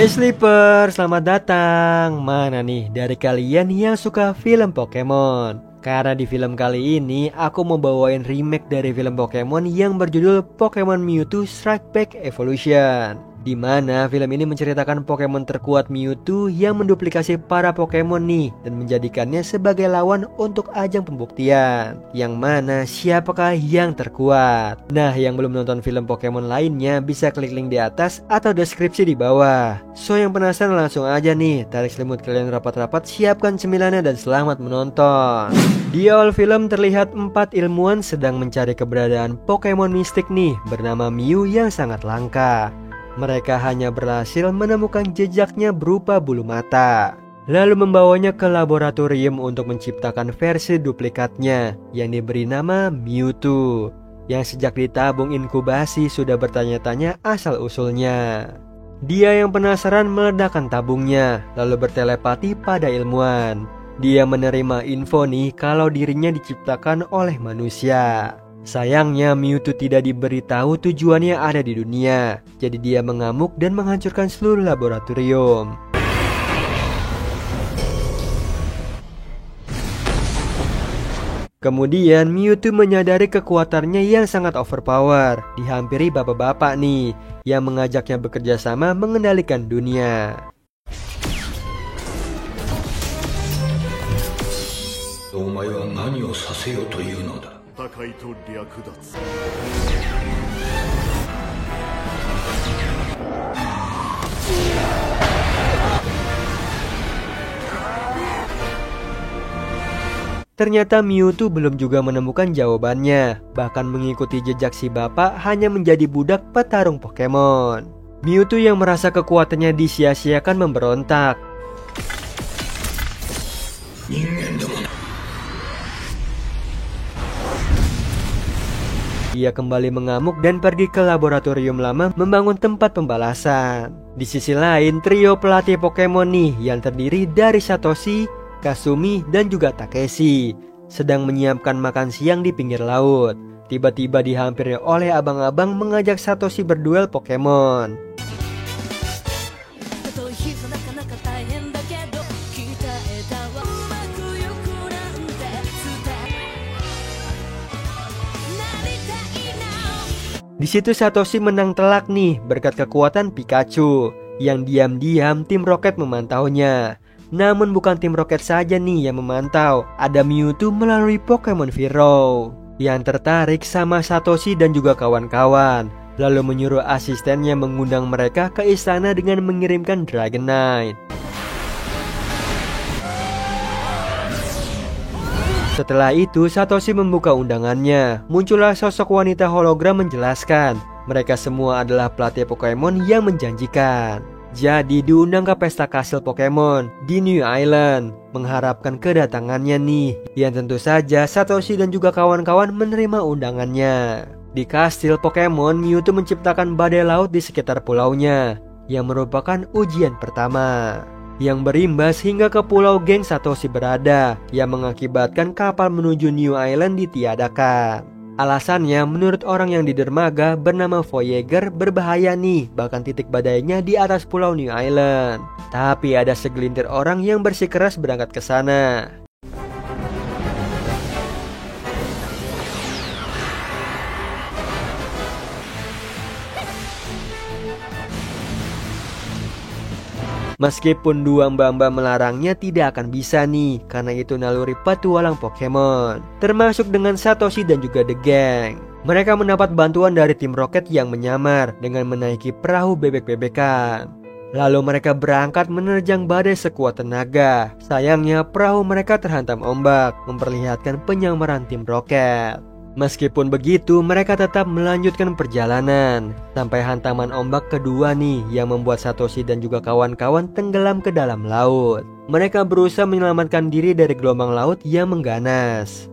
Hey Sleeper, selamat datang. Mana nih dari kalian yang suka film Pokemon? Karena di film kali ini aku mau bawain remake dari film Pokemon yang berjudul Pokemon Mewtwo Strike Back Evolution, di mana film ini menceritakan Pokemon terkuat Mewtwo yang menduplikasi para Pokemon nih dan menjadikannya sebagai lawan untuk ajang pembuktian, yang mana siapakah yang terkuat. Nah, yang belum nonton film Pokemon lainnya bisa klik link di atas atau deskripsi di bawah. So yang penasaran langsung aja nih, tarik selimut kalian rapat-rapat, siapkan cemilannya dan selamat menonton. Di awal film terlihat 4 ilmuwan sedang mencari keberadaan Pokemon mistik nih bernama Mew yang sangat langka. Mereka hanya berhasil menemukan jejaknya berupa bulu mata, lalu membawanya ke laboratorium untuk menciptakan versi duplikatnya yang diberi nama Mewtwo, yang sejak ditabung inkubasi sudah bertanya-tanya asal-usulnya. Dia yang penasaran meledakkan tabungnya, lalu bertelepati pada ilmuwan. Dia menerima info nih kalau dirinya diciptakan oleh manusia. Sayangnya Mewtwo tidak diberitahu tujuannya ada di dunia, jadi dia mengamuk dan menghancurkan seluruh laboratorium. Kemudian Mewtwo menyadari kekuatannya yang sangat overpower, dihampiri bapak-bapak nih yang mengajaknya bekerja sama mengendalikan dunia. Ternyata Mewtwo belum juga menemukan jawabannya, bahkan mengikuti jejak si bapak hanya menjadi budak petarung Pokemon. Mewtwo yang merasa kekuatannya disia-siakan memberontak. Dia kembali mengamuk dan pergi ke laboratorium lama membangun tempat pembalasan. Di sisi lain, trio pelatih Pokemon nih yang terdiri dari Satoshi, Kasumi, dan juga Takeshi sedang menyiapkan makan siang di pinggir laut. Tiba-tiba dihampiri oleh abang-abang mengajak Satoshi berduel Pokemon. Di situ Satoshi menang telak nih berkat kekuatan Pikachu, yang diam-diam tim Rocket memantaunya. Namun bukan tim Rocket saja nih yang memantau, ada Mewtwo melalui Pokemon Viro yang tertarik sama Satoshi dan juga kawan-kawan, lalu menyuruh asistennya mengundang mereka ke istana dengan mengirimkan Dragonite. Setelah itu Satoshi membuka undangannya. Muncullah sosok wanita hologram menjelaskan mereka semua adalah pelatih Pokemon yang menjanjikan. Jadi diundang ke pesta kastil Pokemon di New Island, mengharapkan kedatangannya nih. Yang tentu saja Satoshi dan juga kawan-kawan menerima undangannya. Di kastil Pokemon, Mewtwo menciptakan badai laut di sekitar pulaunya, yang merupakan ujian pertama, yang berimbas hingga ke pulau geng Satoshi berada, yang mengakibatkan kapal menuju New Island ditiadakan. Alasannya menurut orang yang di dermaga bernama Voyager berbahaya nih, bahkan titik badainya di atas pulau New Island. Tapi ada segelintir orang yang bersikeras berangkat ke sana. Meskipun dua mbak-mbak melarangnya, tidak akan bisa nih, karena itu naluri petualang Pokemon, termasuk dengan Satoshi dan juga The Gang. Mereka mendapat bantuan dari tim Rocket yang menyamar dengan menaiki perahu bebek-bebekan. Lalu mereka berangkat menerjang badai sekuat tenaga. Sayangnya perahu mereka terhantam ombak, memperlihatkan penyamaran tim Rocket. Meskipun begitu, mereka tetap melanjutkan perjalanan sampai hantaman ombak kedua nih yang membuat Satoshi dan juga kawan-kawan tenggelam ke dalam laut. Mereka berusaha menyelamatkan diri dari gelombang laut yang mengganas.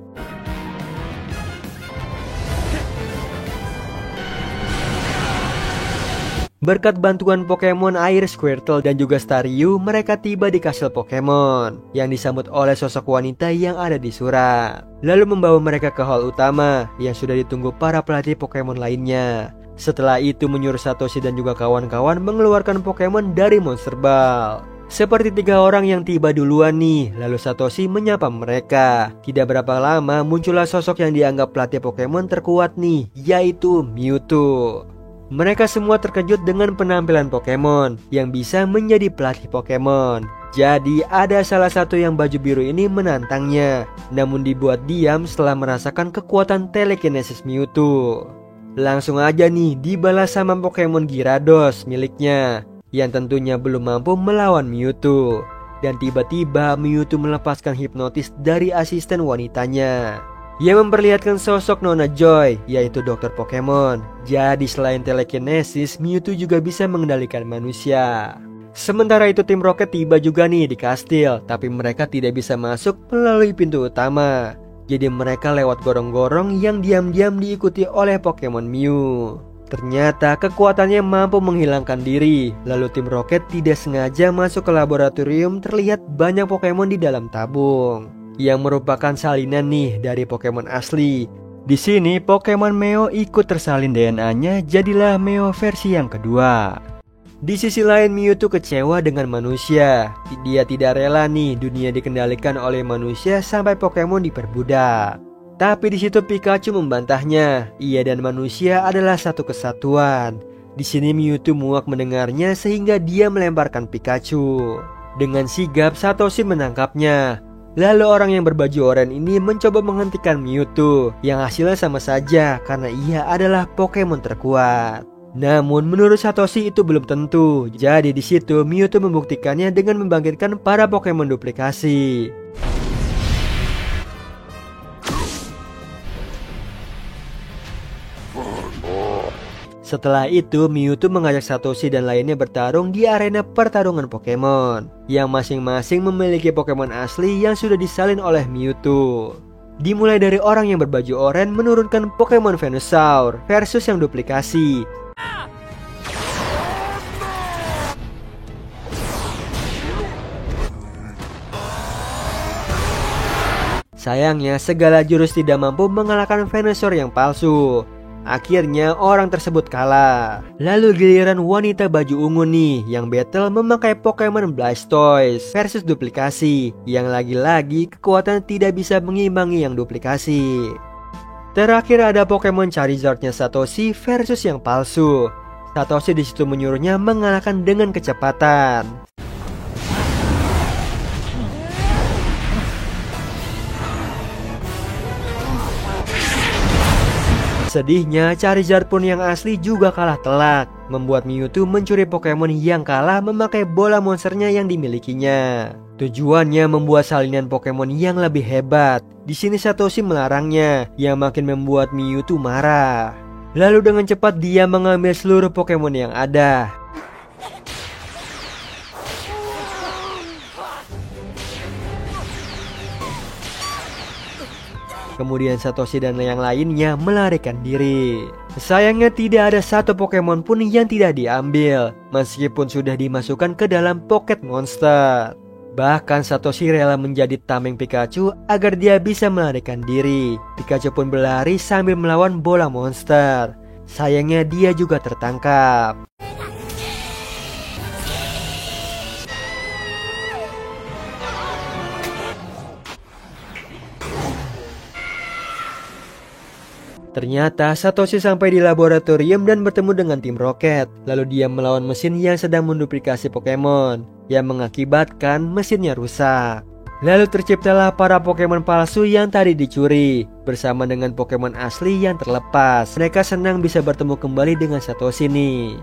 Berkat bantuan Pokemon air Squirtle dan juga Staryu, mereka tiba di kastil Pokemon yang disambut oleh sosok wanita yang ada di surat, lalu membawa mereka ke hall utama yang sudah ditunggu para pelatih Pokemon lainnya. Setelah itu menyuruh Satoshi dan juga kawan-kawan mengeluarkan Pokemon dari Monster Ball. Seperti 3 orang yang tiba duluan nih, lalu Satoshi menyapa mereka. Tidak berapa lama muncullah sosok yang dianggap pelatih Pokemon terkuat nih, yaitu Mewtwo. Mereka semua terkejut dengan penampilan Pokemon yang bisa menjadi pelatih Pokemon. Jadi ada salah satu yang baju biru ini menantangnya, namun dibuat diam setelah merasakan kekuatan telekinesis Mewtwo. Langsung aja nih dibalas sama Pokemon Gyarados miliknya, yang tentunya belum mampu melawan Mewtwo. Dan tiba-tiba Mewtwo melepaskan hipnotis dari asisten wanitanya yang memperlihatkan sosok Nona Joy, yaitu dokter Pokemon. Jadi selain telekinesis, Mewtwo juga bisa mengendalikan manusia. Sementara itu tim Rocket tiba juga nih di kastil, tapi mereka tidak bisa masuk melalui pintu utama. Jadi mereka lewat gorong-gorong yang diam-diam diikuti oleh Pokemon Mew. Ternyata kekuatannya mampu menghilangkan diri. Lalu tim Rocket tidak sengaja masuk ke laboratorium. Terlihat banyak Pokemon di dalam tabung yang merupakan salinan nih dari Pokemon asli. Di sini Pokemon Meo ikut tersalin DNA-nya, jadilah Meo versi yang kedua. Di sisi lain Mewtwo kecewa dengan manusia. Dia tidak rela nih dunia dikendalikan oleh manusia sampai Pokemon diperbudak. Tapi di situ Pikachu membantahnya. Ia dan manusia adalah satu kesatuan. Di sini Mewtwo muak mendengarnya sehingga dia melemparkan Pikachu. Dengan sigap Satoshi menangkapnya. Lalu orang yang berbaju oranye ini mencoba menghentikan Mewtwo, yang hasilnya sama saja karena ia adalah Pokemon terkuat. Namun menurut Satoshi itu belum tentu. Jadi di situ Mewtwo membuktikannya dengan membangkitkan para Pokemon duplikasi. Setelah itu Mewtwo mengajak Satoshi dan lainnya bertarung di arena pertarungan Pokemon, yang masing-masing memiliki Pokemon asli yang sudah disalin oleh Mewtwo. Dimulai dari orang yang berbaju oranye menurunkan Pokemon Venusaur versus yang duplikasi. Sayangnya segala jurus tidak mampu mengalahkan Venusaur yang palsu. Akhirnya orang tersebut kalah. Lalu giliran wanita baju ungu nih yang battle memakai Pokemon Blastoise versus duplikasi, yang lagi-lagi kekuatan tidak bisa mengimbangi yang duplikasi. Terakhir ada Pokemon Charizardnya Satoshi versus yang palsu. Satoshi disitu menyuruhnya mengalahkan dengan kecepatan. Sedihnya Charizard pun yang asli juga kalah telak, membuat Mewtwo mencuri Pokemon yang kalah memakai bola monsternya yang dimilikinya. Tujuannya membuat salinan Pokemon yang lebih hebat. Di sini Satoshi melarangnya, yang makin membuat Mewtwo marah. Lalu dengan cepat dia mengambil seluruh Pokemon yang ada. Kemudian Satoshi dan yang lainnya melarikan diri. Sayangnya tidak ada satu Pokemon pun yang tidak diambil, meskipun sudah dimasukkan ke dalam Pocket Monster. Bahkan Satoshi rela menjadi tameng Pikachu agar dia bisa melarikan diri. Pikachu pun berlari sambil melawan bola monster. Sayangnya dia juga tertangkap. Ternyata Satoshi sampai di laboratorium dan bertemu dengan tim Rocket. Lalu dia melawan mesin yang sedang menduplikasi Pokemon, yang mengakibatkan mesinnya rusak. Lalu terciptalah para Pokemon palsu yang tadi dicuri, bersama dengan Pokemon asli yang terlepas. Mereka senang bisa bertemu kembali dengan Satoshi nih.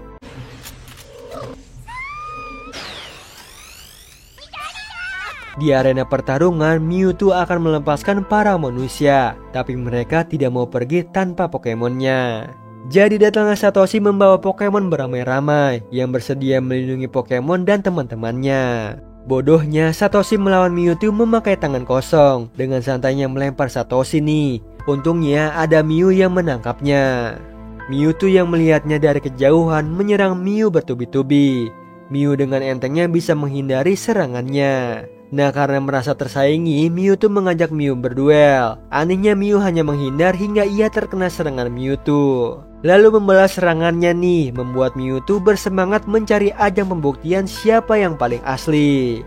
Di arena pertarungan, Mewtwo akan melepaskan para manusia, tapi mereka tidak mau pergi tanpa Pokemonnya. Jadi datanglah Satoshi membawa Pokemon beramai-ramai yang bersedia melindungi Pokemon dan teman-temannya. Bodohnya Satoshi melawan Mewtwo memakai tangan kosong, dengan santainya melempar Satoshi nih. Untungnya ada Mew yang menangkapnya. Mewtwo yang melihatnya dari kejauhan menyerang Mew bertubi-tubi. Mew dengan entengnya bisa menghindari serangannya. Nah, karena merasa tersaingi, Mewtwo mengajak Mew berduel. Anehnya Mew hanya menghindar hingga ia terkena serangan Mewtwo. lalu membalas serangannya nih, membuat Mewtwo bersemangat mencari ajang pembuktian siapa yang paling asli.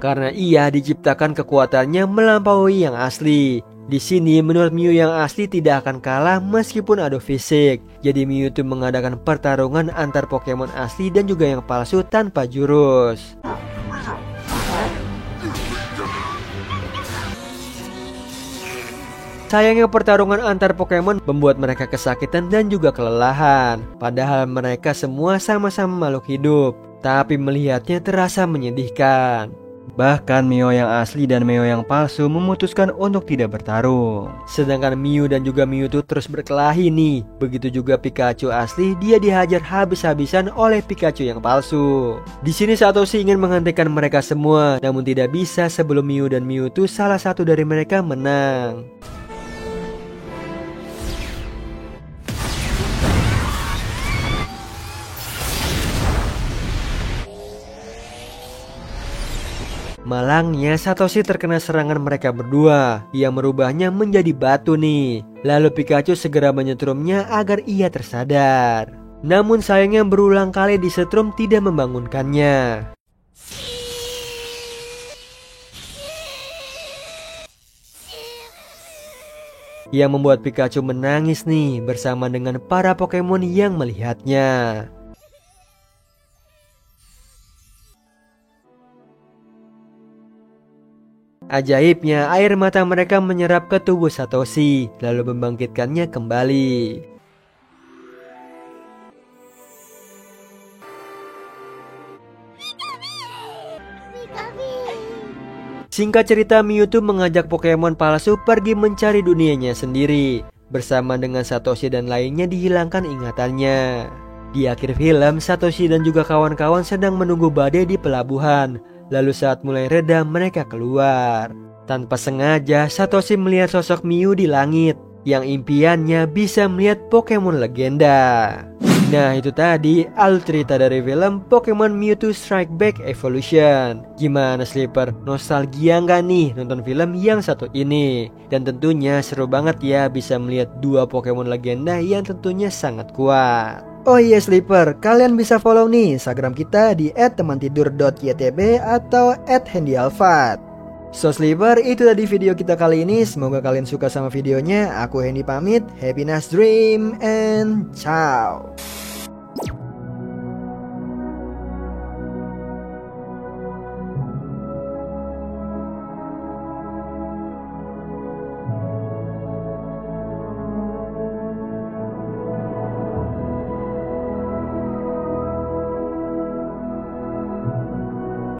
Karena ia diciptakan kekuatannya melampaui yang asli. Di sini menurut Mew yang asli tidak akan kalah meskipun adu fisik. Jadi Mewtwo mengadakan pertarungan antar Pokemon asli dan juga yang palsu tanpa jurus. Sayangnya pertarungan antar Pokemon membuat mereka kesakitan dan juga kelelahan. Padahal mereka semua sama-sama makhluk hidup, tapi melihatnya terasa menyedihkan. Bahkan Mew yang asli dan Mew yang palsu memutuskan untuk tidak bertarung. Sedangkan Mew dan juga Mewtwo terus berkelahi nih. Begitu juga Pikachu asli, dia dihajar habis-habisan oleh Pikachu yang palsu. Di sini Satoshi ingin menghentikan mereka semua, namun tidak bisa sebelum Mew dan Mewtwo salah satu dari mereka menang. Malangnya Satoshi terkena serangan mereka berdua yang merubahnya menjadi batu nih. Lalu Pikachu segera menyetrumnya agar ia tersadar. Namun sayangnya berulang kali disetrum tidak membangunkannya. Yang membuat Pikachu menangis nih bersama dengan para Pokemon yang melihatnya. Ajaibnya, air mata mereka menyerap ke tubuh Satoshi, lalu membangkitkannya kembali. Singkat cerita, Mewtwo mengajak Pokemon palsu pergi mencari dunianya sendiri. Bersama dengan Satoshi dan lainnya dihilangkan ingatannya. Di akhir film, Satoshi dan juga kawan-kawan sedang menunggu badai di pelabuhan. Lalu saat mulai reda mereka keluar. Tanpa sengaja Satoshi melihat sosok Mew di langit, yang impiannya bisa melihat Pokemon legenda. Nah itu tadi alur cerita dari film Pokemon Mewtwo Strike Back Evolution. Gimana Sleeper? Nostalgia nggak nih nonton film yang satu ini? Dan tentunya seru banget ya bisa melihat dua Pokemon legenda yang tentunya sangat kuat. Oh iya Sleeper, kalian bisa follow nih Instagram kita di @temantidur.ytb atau @handyalfat. So Sleeper, itu tadi video kita kali ini. Semoga kalian suka sama videonya. Aku Hendy pamit. Happy nice dream and ciao.